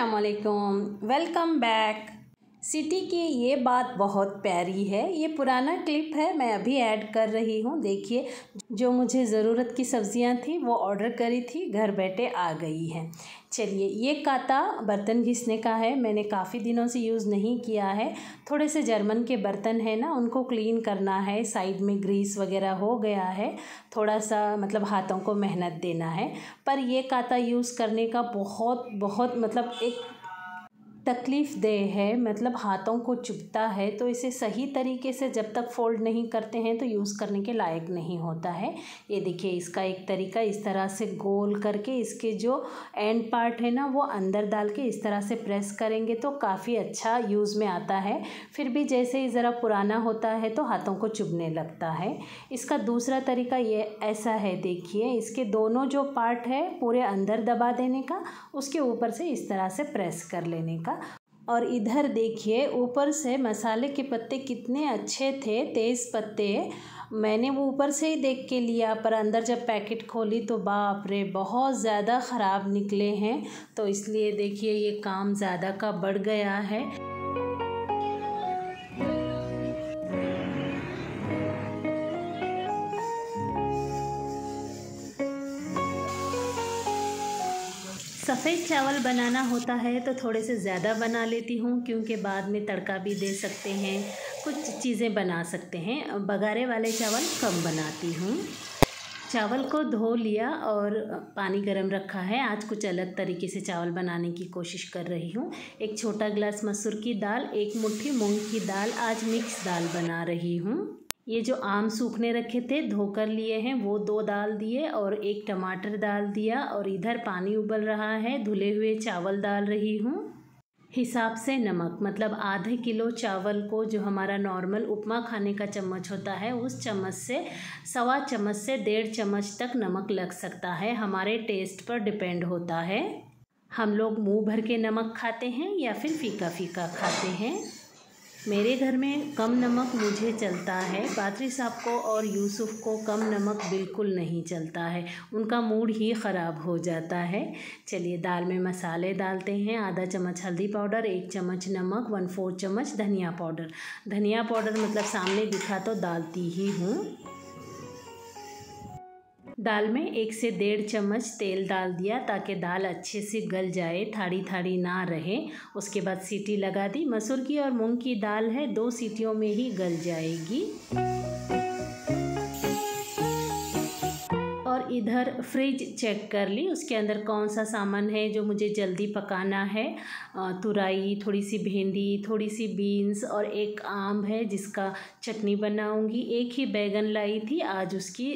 अस्सलामुअलैकुम, welcome back. City की ये बात बहुत प्यारी है। ये पुराना क्लिप है, मैं अभी ऐड कर रही हूँ। देखिए, जो मुझे ज़रूरत की सब्ज़ियाँ थी वो ऑर्डर करी थी, घर बैठे आ गई हैं। चलिए, ये काता बर्तन घिसने का है। मैंने काफ़ी दिनों से यूज़ नहीं किया है। थोड़े से जर्मन के बर्तन हैं ना, उनको क्लीन करना है। साइड में ग्रीस वगैरह हो गया है, थोड़ा सा मतलब हाथों को मेहनत देना है। पर ये काता यूज़ करने का बहुत मतलब एक तकलीफ़ देह है, मतलब हाथों को चुभता है। तो इसे सही तरीके से जब तक फोल्ड नहीं करते हैं तो यूज़ करने के लायक नहीं होता है। ये देखिए, इसका एक तरीका, इस तरह से गोल करके इसके जो एंड पार्ट है ना वो अंदर डाल के इस तरह से प्रेस करेंगे तो काफ़ी अच्छा यूज़ में आता है। फिर भी जैसे ही ज़रा पुराना होता है तो हाथों को चुभने लगता है। इसका दूसरा तरीका ये ऐसा है, देखिए, इसके दोनों जो पार्ट है पूरे अंदर दबा देने का, उसके ऊपर से इस तरह से प्रेस कर लेने का। और इधर देखिए, ऊपर से मसाले के पत्ते कितने अच्छे थे, तेज़ पत्ते। मैंने वो ऊपर से ही देख के लिया, पर अंदर जब पैकेट खोली तो बाप रे, बहुत ज़्यादा ख़राब निकले हैं। तो इसलिए देखिए, ये काम ज़्यादा का बढ़ गया है। सफ़ेद चावल बनाना होता है तो थोड़े से ज़्यादा बना लेती हूँ, क्योंकि बाद में तड़का भी दे सकते हैं, कुछ चीज़ें बना सकते हैं। बघारे वाले चावल कम बनाती हूँ। चावल को धो लिया और पानी गरम रखा है। आज कुछ अलग तरीके से चावल बनाने की कोशिश कर रही हूँ। एक छोटा गिलास मसूर की दाल, एक मुट्ठी मूंग की दाल, आज मिक्स दाल बना रही हूँ। ये जो आम सूखने रखे थे, धोकर लिए हैं, वो 2 डाल दिए और एक टमाटर डाल दिया। और इधर पानी उबल रहा है, धुले हुए चावल डाल रही हूँ। हिसाब से नमक, मतलब आधे किलो चावल को जो हमारा नॉर्मल उपमा खाने का चम्मच होता है, उस चम्मच से 1.25 चम्मच से 1.5 चम्मच तक नमक लग सकता है। हमारे टेस्ट पर डिपेंड होता है। हम लोग मुंह भर के नमक खाते हैं या फिर फीका फीका खाते हैं। मेरे घर में कम नमक मुझे चलता है, बादरी साहब को और यूसुफ को कम नमक बिल्कुल नहीं चलता है, उनका मूड ही ख़राब हो जाता है। चलिए, दाल में मसाले डालते हैं। आधा चम्मच हल्दी पाउडर, 1 चम्मच नमक, 1/4 चम्मच धनिया पाउडर। धनिया पाउडर मतलब सामने दिखा तो डालती ही हूँ। दाल में 1 से 1.5 चम्मच तेल डाल दिया ताकि दाल अच्छे से गल जाए, थाड़ी थाड़ी ना रहे। उसके बाद सीटी लगा दी। मसूर की और मूंग की दाल है, 2 सीटियों में ही गल जाएगी। और इधर फ्रिज चेक कर ली, उसके अंदर कौन सा सामान है जो मुझे जल्दी पकाना है। तुरई, थोड़ी सी भिंडी, थोड़ी सी बीन्स और एक आम है जिसका चटनी बनाऊंगी। एक ही बैगन लाई थी, आज उसकी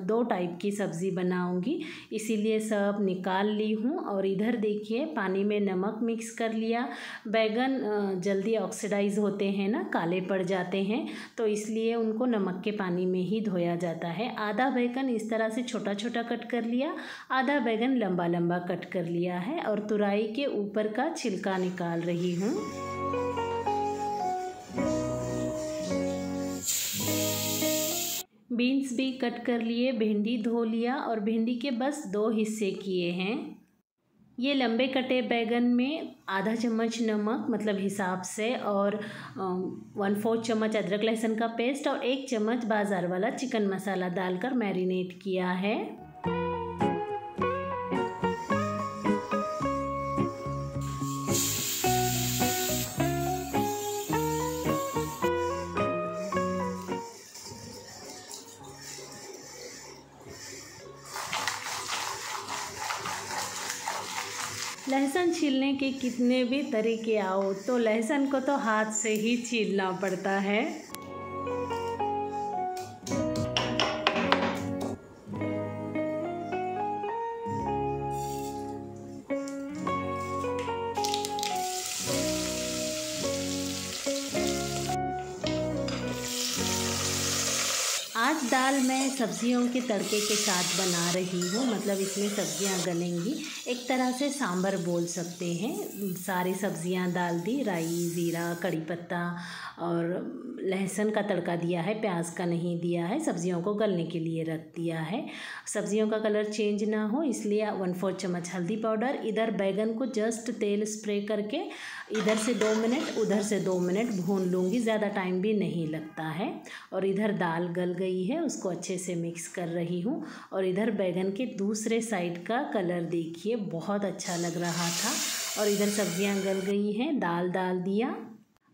2 टाइप की सब्ज़ी बनाऊंगी, इसीलिए सब निकाल ली हूँ। और इधर देखिए, पानी में नमक मिक्स कर लिया। बैगन जल्दी ऑक्सीडाइज होते हैं ना, काले पड़ जाते हैं, तो इसलिए उनको नमक के पानी में ही धोया जाता है। आधा बैगन इस तरह से छोटा छोटा कट कर लिया, आधा बैगन लंबा लंबा कट कर लिया है। और तुरई के ऊपर का छिलका निकाल रही हूँ। बीन्स भी कट कर लिए, भिंडी धो लिया और भिंडी के बस 2 हिस्से किए हैं। ये लंबे कटे बैगन में आधा चम्मच नमक, मतलब हिसाब से, और 1/4 चम्मच अदरक लहसुन का पेस्ट और 1 चम्मच बाज़ार वाला चिकन मसाला डालकर मैरिनेट किया है। लहसुन छीलने के कितने भी तरीके आओ, तो लहसुन को तो हाथ से ही छीलना पड़ता है। आज दाल मैं सब्जियों के तड़के के साथ बना रही हूँ, मतलब इसमें सब्जियाँ गलेंगी, एक तरह से सांभर बोल सकते हैं। सारी सब्जियाँ डाल दी, राई, ज़ीरा, कड़ी पत्ता और लहसुन का तड़का दिया है, प्याज का नहीं दिया है। सब्जियों को गलने के लिए रख दिया है। सब्जियों का कलर चेंज ना हो इसलिए 1/4 चम्मच हल्दी पाउडर। इधर बैगन को जस्ट तेल स्प्रे करके इधर से 2 मिनट उधर से 2 मिनट भून लूँगी, ज़्यादा टाइम भी नहीं लगता है। और इधर दाल गल गई है, उसको अच्छे से मिक्स कर रही हूँ। और इधर बैगन के दूसरे साइड का कलर देखिए बहुत अच्छा लग रहा था। और इधर सब्जियां गल गई हैं, दाल डाल दिया।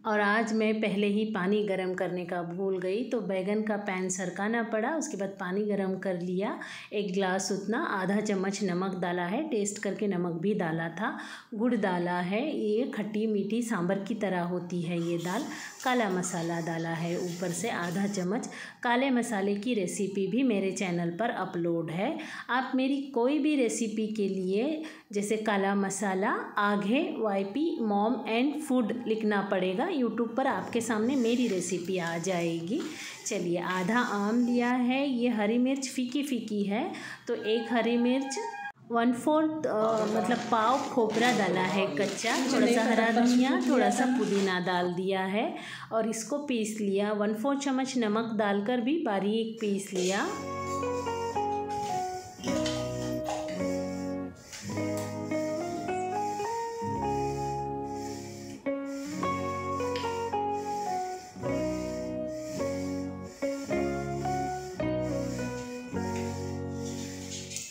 और आज मैं पहले ही पानी गरम करने का भूल गई तो बैगन का पैन सरकाना पड़ा। उसके बाद पानी गरम कर लिया, 1 गिलास उतना। आधा चम्मच नमक डाला है, टेस्ट करके नमक भी डाला था। गुड़ डाला है, ये खट्टी मीठी सांभर की तरह होती है ये दाल। काला मसाला डाला है ऊपर से आधा चम्मच। काले मसाले की रेसिपी भी मेरे चैनल पर अपलोड है। आप मेरी कोई भी रेसिपी के लिए जैसे काला मसाला आगे YP मॉम एंड फूड लिखना पड़ेगा, यूट्यूब पर आपके सामने मेरी रेसिपी आ जाएगी। चलिए, आधा आम लिया है। ये हरी मिर्च फीकी फीकी है तो 1 हरी मिर्च, 1/4 मतलब पाव खोपरा डाला है कच्चा, थोड़ा सा हरा धनिया, थोड़ा सा पुदीना डाल दिया है। और इसको पीस लिया। 1/4 चम्मच नमक डालकर भी बारीक पीस लिया।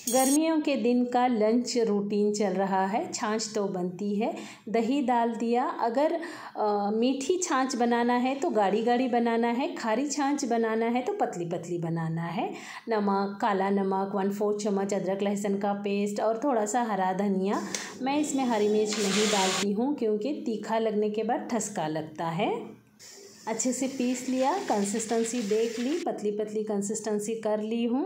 गर्मियों के दिन का लंच रूटीन चल रहा है। छाछ तो बनती है, दही डाल दिया। अगर मीठी छाछ बनाना है तो गाढ़ी गाढ़ी बनाना है, खारी छाछ बनाना है तो पतली पतली बनाना है। नमक, काला नमक, 1/4 चम्मच अदरक लहसुन का पेस्ट और थोड़ा सा हरा धनिया। मैं इसमें हरी मिर्च नहीं डालती हूँ क्योंकि तीखा लगने के बाद ठसका लगता है। अच्छे से पीस लिया, कंसिस्टेंसी देख ली, पतली पतली कंसिस्टेंसी कर ली हूँ।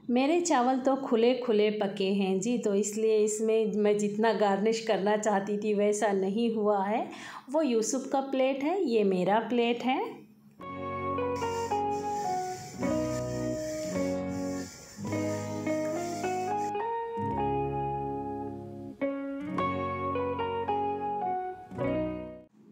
मेरे चावल तो खुले खुले पके हैं जी, तो इसलिए इसमें मैं जितना गार्निश करना चाहती थी वैसा नहीं हुआ है। वो यूसुफ का प्लेट है, ये मेरा प्लेट है।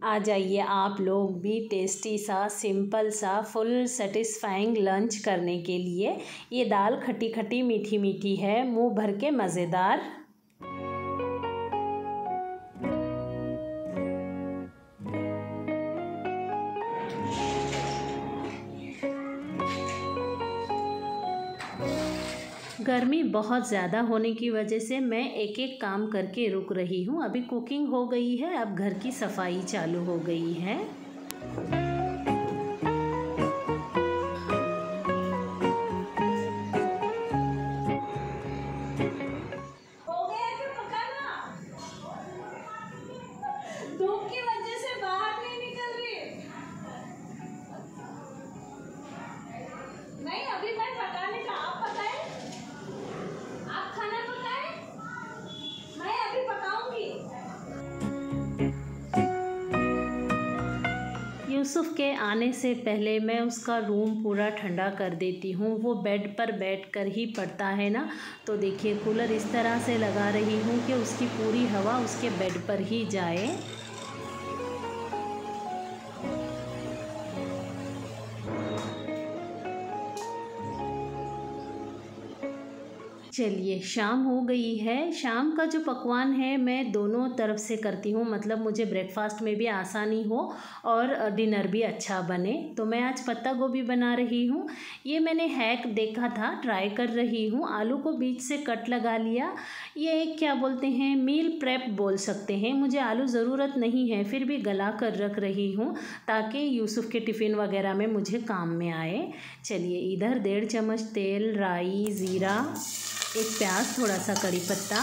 आ जाइए आप लोग भी टेस्टी सा, सिंपल सा, फुल सेटिस्फाइंग लंच करने के लिए। ये दाल खट्टी खट्टी मीठी मीठी है, मुंह भर के मज़ेदार। गर्मी बहुत ज़्यादा होने की वजह से मैं एक एक काम करके रुक रही हूँ। अभी कुकिंग हो गई है, अब घर की सफाई चालू हो गई है। धूप की वजह से बाहर नहीं निकल रही। नहीं, अभी मैं पकाने का, आप पकाए, आप खाना पकाए, मैं अभी पकाऊंगी। यूसुफ के आने से पहले मैं उसका रूम पूरा ठंडा कर देती हूँ। वो बेड पर बैठकर ही पड़ता है ना, तो देखिए कूलर इस तरह से लगा रही हूँ कि उसकी पूरी हवा उसके बेड पर ही जाए। चलिए, शाम हो गई है। शाम का जो पकवान है मैं दोनों तरफ से करती हूँ, मतलब मुझे ब्रेकफास्ट में भी आसानी हो और डिनर भी अच्छा बने। तो मैं आज पत्ता गोभी बना रही हूँ। ये मैंने हैक देखा था, ट्राई कर रही हूँ। आलू को बीच से कट लगा लिया। ये एक क्या बोलते हैं, मील प्रेप बोल सकते हैं। मुझे आलू ज़रूरत नहीं है, फिर भी गला कर रख रही हूँ ताकि यूसुफ के टिफ़िन वगैरह में मुझे काम में आए। चलिए, इधर 1.5 चम्मच तेल, राई, ज़ीरा, एक प्याज, थोड़ा सा कड़ी पत्ता,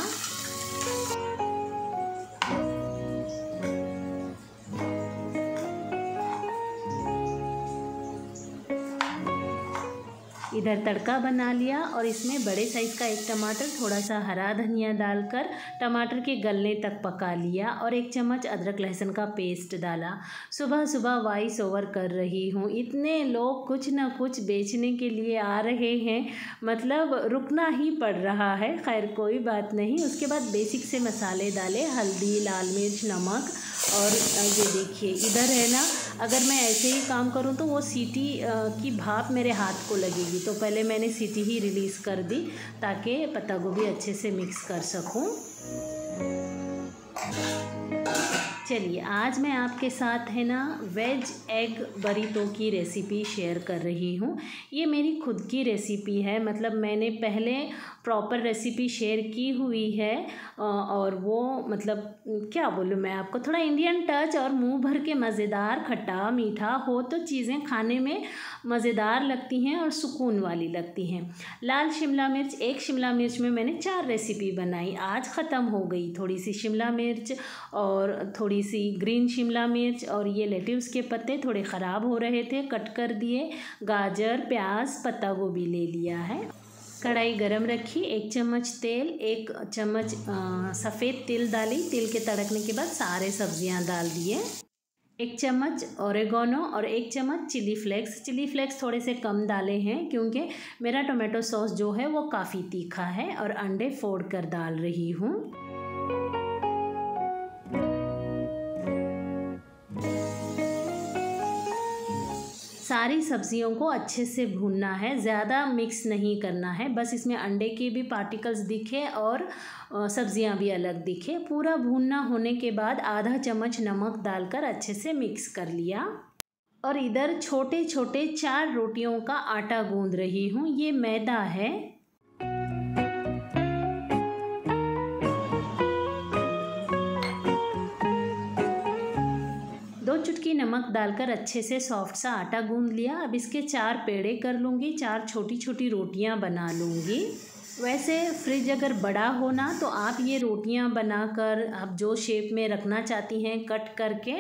इधर तड़का बना लिया और इसमें बड़े साइज़ का एक टमाटर, थोड़ा सा हरा धनिया डालकर टमाटर के गलने तक पका लिया और 1 चम्मच अदरक लहसुन का पेस्ट डाला। सुबह सुबह वॉइस ओवर कर रही हूँ, इतने लोग कुछ ना कुछ बेचने के लिए आ रहे हैं, मतलब रुकना ही पड़ रहा है। खैर कोई बात नहीं। उसके बाद बेसिक से मसाले डाले, हल्दी, लाल मिर्च, नमक। और ये देखिए इधर है ना, अगर मैं ऐसे ही काम करूं तो वो सीटी की भाप मेरे हाथ को लगेगी, तो पहले मैंने सीटी ही रिलीज़ कर दी ताकि पत्ता गोभी अच्छे से मिक्स कर सकूं। चलिए आज मैं आपके साथ है ना वेज एग बरीतो की रेसिपी शेयर कर रही हूँ। ये मेरी खुद की रेसिपी है, मतलब मैंने पहले प्रॉपर रेसिपी शेयर की हुई है और वो मतलब क्या बोलूँ मैं आपको, थोड़ा इंडियन टच और मुंह भर के मज़ेदार, खट्टा मीठा हो तो चीज़ें खाने में मज़ेदार लगती हैं और सुकून वाली लगती हैं। लाल शिमला मिर्च, 1 शिमला मिर्च में मैंने 4 रेसिपी बनाई, आज ख़त्म हो गई। थोड़ी सी शिमला मिर्च और थोड़ी सी ग्रीन शिमला मिर्च और ये लेट्यूस के पत्ते थोड़े ख़राब हो रहे थे, कट कर दिए। गाजर, प्याज, पत्ता गोभी ले लिया है। कढ़ाई गरम रखी, 1 चम्मच तेल, 1 चम्मच सफ़ेद तिल डाली। तिल के तड़कने के बाद सारे सब्जियां डाल दिए। 1 चम्मच ओरेगानो और 1 चम्मच चिली फ्लेक्स। चिली फ्लेक्स थोड़े से कम डाले हैं क्योंकि मेरा टोमेटो सॉस जो है वो काफ़ी तीखा है। और अंडे फोड़ कर डाल रही हूँ। सारी सब्जियों को अच्छे से भूनना है, ज़्यादा मिक्स नहीं करना है, बस इसमें अंडे के भी पार्टिकल्स दिखे और सब्जियां भी अलग दिखे। पूरा भूनना होने के बाद आधा चम्मच नमक डालकर अच्छे से मिक्स कर लिया। और इधर छोटे छोटे 4 रोटियों का आटा गूंद रही हूँ, ये मैदा है। 2 चुटकी नमक डालकर अच्छे से सॉफ्ट सा आटा गूंद लिया। अब इसके 4 पेड़े कर लूँगी, 4 छोटी छोटी रोटियां बना लूँगी। वैसे फ्रिज अगर बड़ा हो ना तो आप ये रोटियां बनाकर आप जो शेप में रखना चाहती हैं कट करके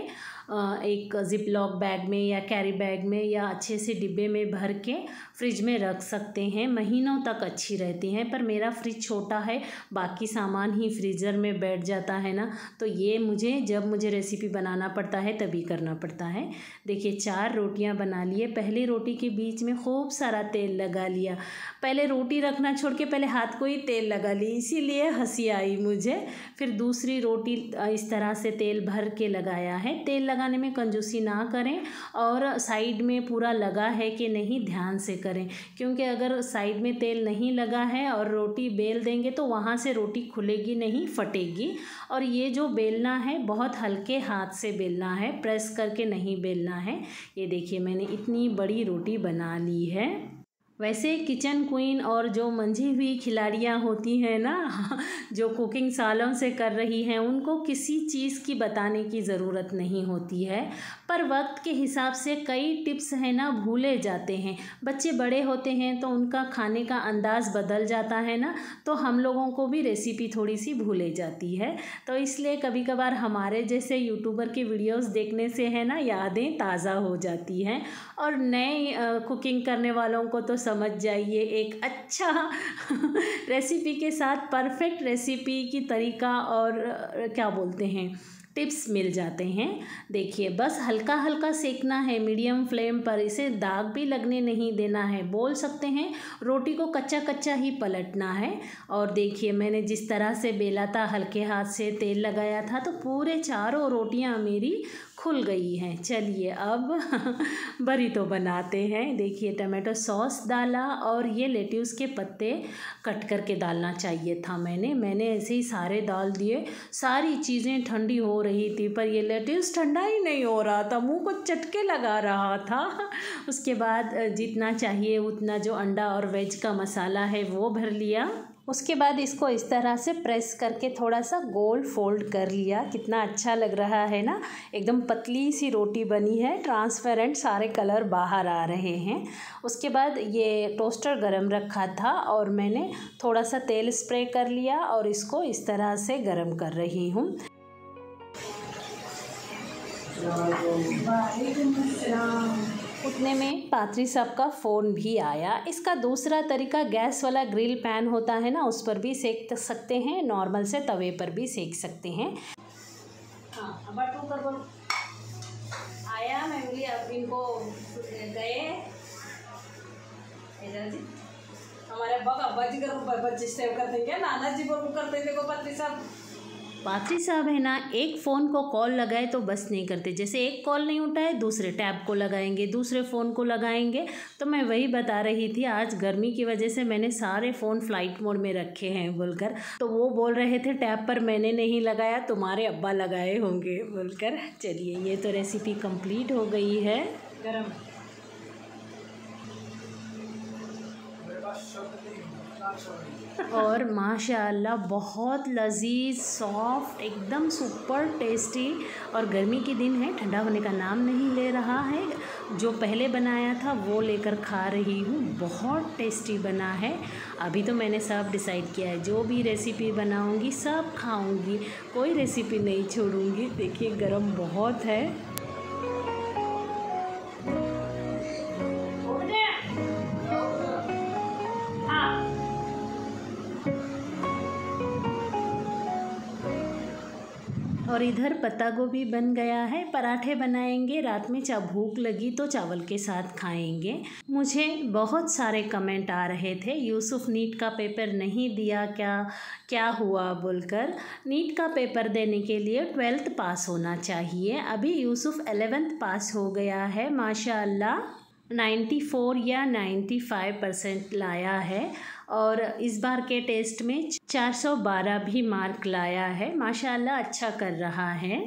एक ज़िप लॉक बैग में या कैरी बैग में या अच्छे से डिब्बे में भर के फ्रिज में रख सकते हैं, महीनों तक अच्छी रहती हैं। पर मेरा फ्रिज छोटा है, बाकी सामान ही फ्रीज़र में बैठ जाता है ना, तो ये जब मुझे रेसिपी बनाना पड़ता है तभी करना पड़ता है। देखिए 4 रोटियां बना लिए। पहली रोटी के बीच में खूब सारा तेल लगा लिया। पहले रोटी रखना छोड़ के पहले हाथ को ही तेल लगा ली, इसीलिए हंसी आई मुझे। फिर दूसरी रोटी इस तरह से तेल भर के लगाया है। तेल लगाने में कंजूसी ना करें और साइड में पूरा लगा है कि नहीं ध्यान से करें, क्योंकि अगर साइड में तेल नहीं लगा है और रोटी बेल देंगे तो वहाँ से रोटी खुलेगी नहीं, फटेगी। और ये जो बेलना है बहुत हल्के हाथ से बेलना है, प्रेस करके नहीं बेलना है। ये देखिए मैंने इतनी बड़ी रोटी बना ली है। वैसे किचन क्वीन और जो मंझी हुई खिलाड़ियाँ होती हैं ना जो कुकिंग सालों से कर रही हैं, उनको किसी चीज़ की बताने की ज़रूरत नहीं होती है। पर वक्त के हिसाब से कई टिप्स हैं ना भूले जाते हैं। बच्चे बड़े होते हैं तो उनका खाने का अंदाज़ बदल जाता है ना, तो हम लोगों को भी रेसिपी थोड़ी सी भूले जाती है। तो इसलिए कभी कभार हमारे जैसे यूट्यूबर की वीडियोस देखने से है ना यादें ताज़ा हो जाती हैं। और नए कुकिंग करने वालों को तो समझ जाइए, एक अच्छा रेसिपी के साथ परफेक्ट रेसिपी की तरीका और क्या बोलते हैं टिप्स मिल जाते हैं। देखिए बस हल्का हल्का सेकना है मीडियम फ्लेम पर, इसे दाग भी लगने नहीं देना है। बोल सकते हैं रोटी को कच्चा कच्चा ही पलटना है। और देखिए मैंने जिस तरह से बेला था, हल्के हाथ से तेल लगाया था, तो पूरे 4 रोटियां मेरी खुल गई हैं। चलिए अब बरीतो बनाते हैं। देखिए टमाटो सॉस डाला और ये लेट्यूस के पत्ते कट करके डालना चाहिए था मैंने ऐसे ही सारे डाल दिए। सारी चीज़ें ठंडी हो रही थी पर ये लेट्यूस ठंडा ही नहीं हो रहा था, मुंह को चटके लगा रहा था। उसके बाद जितना चाहिए उतना जो अंडा और वेज का मसाला है वो भर लिया। उसके बाद इसको इस तरह से प्रेस करके थोड़ा सा गोल फोल्ड कर लिया। कितना अच्छा लग रहा है ना, एकदम पतली सी रोटी बनी है, ट्रांसपेरेंट, सारे कलर बाहर आ रहे हैं। उसके बाद ये टोस्टर गरम रखा था और मैंने थोड़ा सा तेल स्प्रे कर लिया और इसको इस तरह से गरम कर रही हूँ। वालेकुम अस्सलाम। उतने में पात्री साहब का फ़ोन भी आया। इसका दूसरा तरीका गैस वाला ग्रिल पैन होता है ना, उस पर भी सेक सकते हैं, नॉर्मल से तवे पर भी सेक सकते हैं। हाँ अब टू कर बोल आया। मैं बोली अब इनको गए हमारे बगा जी करते क्या नाना जी को करते देखो पात्री साहब है ना, एक फ़ोन को कॉल लगाए तो बस नहीं करते। जैसे एक कॉल नहीं उठाए दूसरे टैब को लगाएंगे, दूसरे फ़ोन को लगाएंगे। तो मैं वही बता रही थी, आज गर्मी की वजह से मैंने सारे फ़ोन फ्लाइट मोड में रखे हैं बोलकर। तो वो बोल रहे थे टैब पर मैंने नहीं लगाया, तुम्हारे अब्बा लगाए होंगे बोलकर। चलिए ये तो रेसिपी कंप्लीट हो गई है। गरम और माशाअल्लाह बहुत लजीज सॉफ्ट एकदम सुपर टेस्टी। और गर्मी के दिन है, ठंडा होने का नाम नहीं ले रहा है। जो पहले बनाया था वो लेकर खा रही हूँ, बहुत टेस्टी बना है। अभी तो मैंने सब डिसाइड किया है, जो भी रेसिपी बनाऊँगी सब खाऊँगी, कोई रेसिपी नहीं छोड़ूँगी। देखिए गरम बहुत है। और इधर पत्ता गोभी बन गया है, पराठे बनाएंगे रात में। भूख लगी तो चावल के साथ खाएंगे। मुझे बहुत सारे कमेंट आ रहे थे, यूसुफ नीट का पेपर नहीं दिया क्या हुआ बोलकर। नीट का पेपर देने के लिए 12th पास होना चाहिए। अभी यूसुफ 11th पास हो गया है माशाअल्लाह, 94 या 95% लाया है। और इस बार के टेस्ट में 412 भी मार्क लाया है, माशाअल्लाह अच्छा कर रहा है।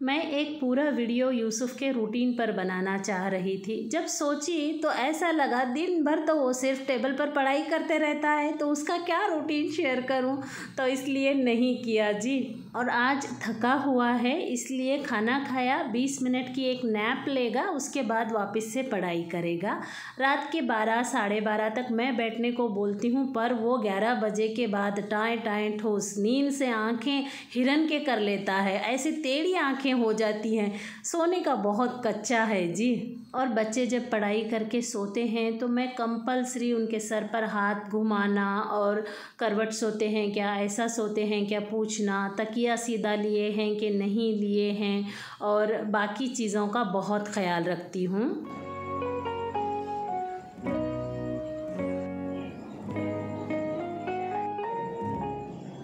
मैं एक पूरा वीडियो यूसुफ के रूटीन पर बनाना चाह रही थी। जब सोची तो ऐसा लगा दिन भर तो वो सिर्फ टेबल पर पढ़ाई करते रहता है, तो उसका क्या रूटीन शेयर करूं, तो इसलिए नहीं किया जी। और आज थका हुआ है इसलिए खाना खाया, 20 मिनट की एक नैप लेगा, उसके बाद वापस से पढ़ाई करेगा। रात के 12 साढ़े 12 तक मैं बैठने को बोलती हूँ, पर वो 11 बजे के बाद टाएँ टाएँ ठोस नींद से आँखें हिरन के कर लेता है, ऐसी टेढ़ी आँखें हो जाती हैं। सोने का बहुत कच्चा है जी। और बच्चे जब पढ़ाई करके सोते हैं तो मैं कंपल्सरी उनके सर पर हाथ घुमाना और करवट सोते हैं क्या, ऐसा सोते हैं क्या पूछना, तकिया सीधा लिए हैं कि नहीं लिए हैं, और बाकी चीज़ों का बहुत ख्याल रखती हूँ।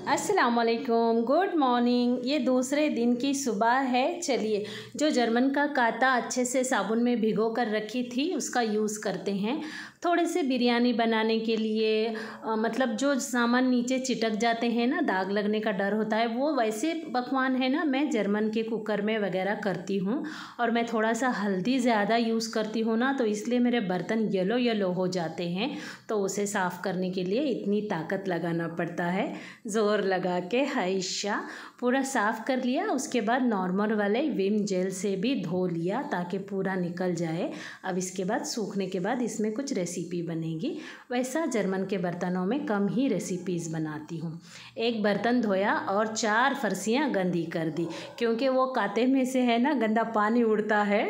अस्सलाम वालेकुम, गुड मॉर्निंग। ये दूसरे दिन की सुबह है। चलिए जो जर्मन का काता अच्छे से साबुन में भिगो कर रखी थी उसका यूज़ करते हैं। थोड़े से बिरयानी बनाने के लिए मतलब जो सामान नीचे चिटक जाते हैं ना, दाग लगने का डर होता है, वो वैसे पकवान है ना मैं जर्मन के कुकर में वगैरह करती हूँ। और मैं थोड़ा सा हल्दी ज़्यादा यूज़ करती हूँ ना, तो इसलिए मेरे बर्तन येलो येलो हो जाते हैं। तो उसे साफ़ करने के लिए इतनी ताकत लगाना पड़ता है, ज़ोर लगा के। हाइशा पूरा साफ़ कर लिया, उसके बाद नॉर्मल वाले विम जेल से भी धो लिया ताकि पूरा निकल जाए। अब इसके बाद सूखने के बाद इसमें कुछ रेसिपी बनेगी। वैसा जर्मन के बर्तनों में कम ही रेसिपीज़ बनाती हूँ। एक बर्तन धोया और 4 फर्शियाँ गंदी कर दी, क्योंकि वो काते में से है ना गंदा पानी उड़ता है।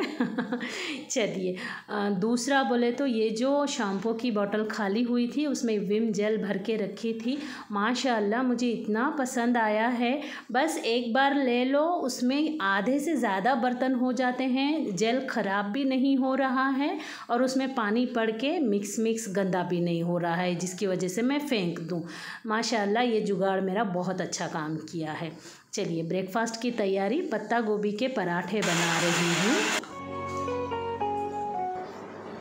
चलिए दूसरा बोले तो ये जो शैम्पू की बोतल खाली हुई थी उसमें विम जेल भर के रखी थी। माशाअल्लाह मुझे इतना पसंद आया है, बस एक बार ले लो, उसमें आधे से ज़्यादा बर्तन हो जाते हैं, जेल ख़राब भी नहीं हो रहा है और उसमें पानी पड़ के मिक्स गंदा भी नहीं हो रहा है, जिसकी वजह से मैं फेंक दूँ। माशाअल्लाह ये जुगाड़ मेरा बहुत अच्छा काम किया है। चलिए ब्रेकफास्ट की तैयारी, पत्ता गोभी के पराठे बना रही हूँ।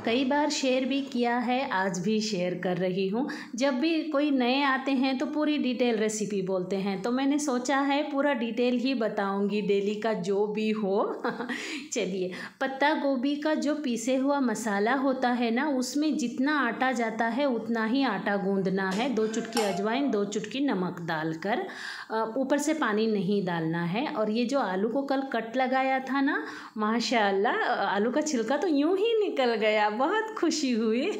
कई बार शेयर भी किया है, आज भी शेयर कर रही हूँ। जब भी कोई नए आते हैं तो पूरी डिटेल रेसिपी बोलते हैं, तो मैंने सोचा है पूरा डिटेल ही बताऊँगी, डेली का जो भी हो। चलिए पत्ता गोभी का जो पीसे हुआ मसाला होता है ना, उसमें जितना आटा जाता है उतना ही आटा गूँधना है। 2 चुटकी अजवाइन, 2 चुटकी नमक डालकर, ऊपर से पानी नहीं डालना है। और ये जो आलू को कल कट लगाया था ना, माशाअल्लाह आलू का छिलका तो यूं ही निकल गया, बहुत खुशी हुई।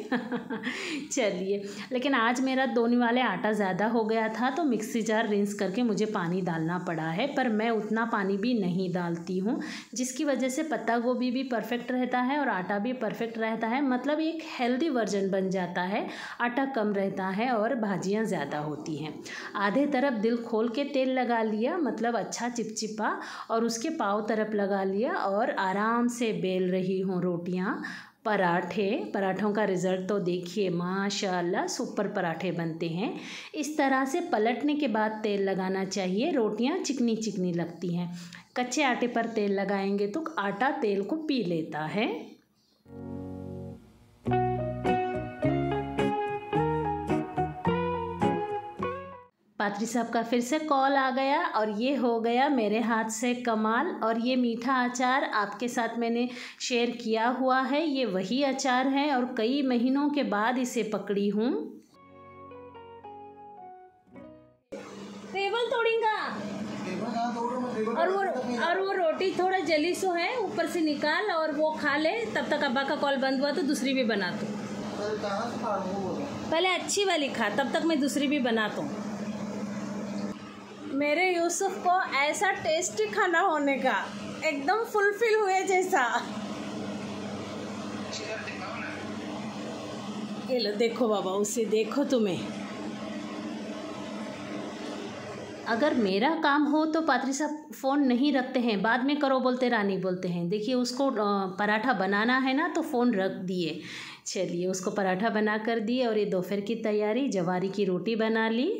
चलिए, लेकिन आज मेरा दोने वाले आटा ज़्यादा हो गया था तो मिक्सी जार रिंस करके मुझे पानी डालना पड़ा है, पर मैं उतना पानी भी नहीं डालती हूँ, जिसकी वजह से पत्ता गोभी भी परफेक्ट रहता है और आटा भी परफेक्ट रहता है। मतलब एक हेल्दी वर्जन बन जाता है, आटा कम रहता है और भाजियाँ ज़्यादा होती हैं। आधे तरफ दिल खोल के तेल लगा लिया, मतलब अच्छा चिपचिपा, और उसके पाव तरफ लगा लिया और आराम से बेल रही हूँ रोटियाँ, पराठों का रिज़ल्ट तो देखिए माशाल्लाह सुपर पराठे बनते हैं। इस तरह से पलटने के बाद तेल लगाना चाहिए, रोटियां चिकनी चिकनी लगती हैं। कच्चे आटे पर तेल लगाएंगे तो आटा तेल को पी लेता है। पात्री साहब का फिर से कॉल आ गया और ये हो गया मेरे हाथ से कमाल। और ये मीठा अचार आपके साथ मैंने शेयर किया हुआ है, ये वही अचार है और कई महीनों के बाद इसे पकड़ी हूँ। टेबल तोड़ेगा और वो रोटी थोड़ा जली सो है, ऊपर से निकाल और वो खा ले। तब तक अब्बा का कॉल बंद हुआ तो दूसरी भी बना दूँ। पहले अच्छी वाली खा, तब तक मैं दूसरी भी बना दूँ। मेरे यूसुफ को ऐसा टेस्टी खाना होने का एकदम फुलफिल हुए जैसा। ये लो देखो बाबा, उसे देखो तुम्हें। अगर मेरा काम हो तो पात्री साहब फ़ोन नहीं रखते हैं, बाद में करो बोलते रानी बोलते हैं। देखिए उसको पराठा बनाना है ना तो फ़ोन रख दिए। चलिए, उसको पराठा बना कर दिए और ये दोपहर की तैयारी, जवारी की रोटी बना ली।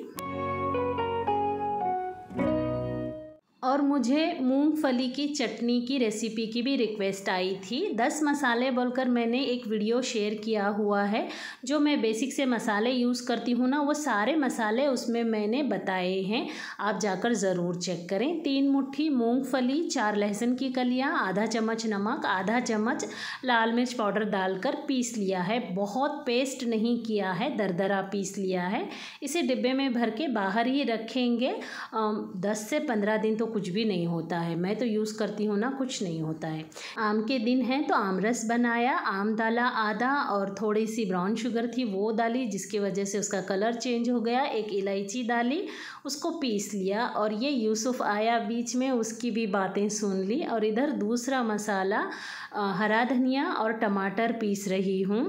और मुझे मूंगफली की चटनी की रेसिपी की भी रिक्वेस्ट आई थी। 10 मसाले बोलकर मैंने एक वीडियो शेयर किया हुआ है। जो मैं बेसिक से मसाले यूज़ करती हूँ ना, वो सारे मसाले उसमें मैंने बताए हैं, आप जाकर ज़रूर चेक करें। 3 मुट्ठी मूंगफली, 4 लहसुन की कलियाँ, आधा चम्मच नमक, आधा चम्मच लाल मिर्च पाउडर डालकर पीस लिया है। बहुत पेस्ट नहीं किया है, दरदरा पीस लिया है। इसे डिब्बे में भर के बाहर ही रखेंगे। 10 से 15 दिन तो कुछ भी नहीं होता है। मैं तो यूज़ करती हूँ ना, कुछ नहीं होता है। आम के दिन हैं तो आम रस बनाया, आम डाला आधा और थोड़ी सी ब्राउन शुगर थी वो डाली, जिसकी वजह से उसका कलर चेंज हो गया। एक इलायची डाली, उसको पीस लिया। और ये यूसुफ आया बीच में, उसकी भी बातें सुन ली। और इधर दूसरा मसाला हरा धनिया और टमाटर पीस रही हूँ।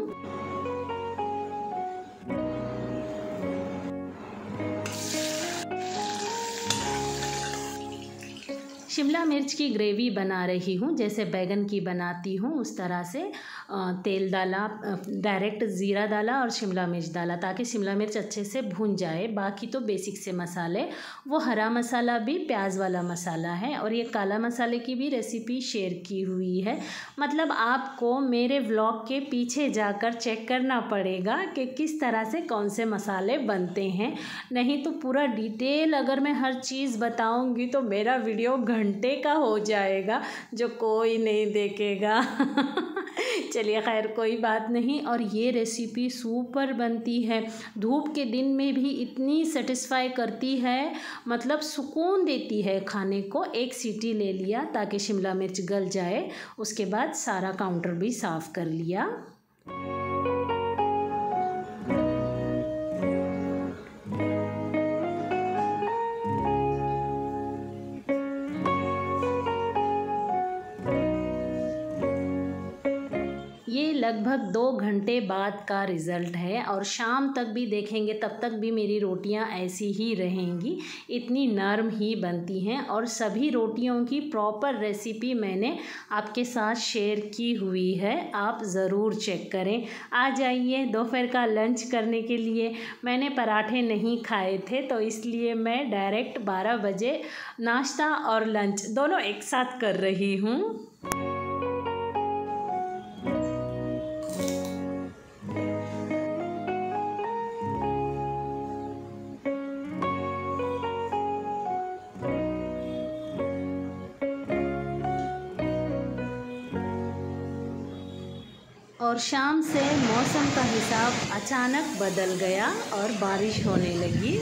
शिमला मिर्च की ग्रेवी बना रही हूँ, जैसे बैगन की बनाती हूँ उस तरह से। तेल डाला, डायरेक्ट ज़ीरा डाला और शिमला मिर्च डाला ताकि शिमला मिर्च अच्छे से भून जाए। बाकी तो बेसिक से मसाले, वो हरा मसाला भी प्याज वाला मसाला है। और ये काला मसाले की भी रेसिपी शेयर की हुई है। मतलब आपको मेरे व्लॉग के पीछे जाकर चेक करना पड़ेगा कि किस तरह से कौन से मसाले बनते हैं, नहीं तो पूरा डिटेल अगर मैं हर चीज़ बताऊँगी तो मेरा वीडियो घंटे का हो जाएगा, जो कोई नहीं देखेगा। चलिए खैर, कोई बात नहीं। और ये रेसिपी सुपर बनती है, धूप के दिन में भी इतनी सेटिस्फाई करती है, मतलब सुकून देती है खाने को। एक सीटी ले लिया ताकि शिमला मिर्च गल जाए, उसके बाद सारा काउंटर भी साफ़ कर लिया। ये लगभग 2 घंटे बाद का रिज़ल्ट है और शाम तक भी देखेंगे तब तक भी मेरी रोटियां ऐसी ही रहेंगी, इतनी नरम ही बनती हैं। और सभी रोटियों की प्रॉपर रेसिपी मैंने आपके साथ शेयर की हुई है, आप ज़रूर चेक करें। आ जाइए दोपहर का लंच करने के लिए। मैंने पराठे नहीं खाए थे तो इसलिए मैं डायरेक्ट 12 बजे नाश्ता और लंच दोनों एक साथ कर रही हूँ। और शाम से मौसम का हिसाब अचानक बदल गया और बारिश होने लगी।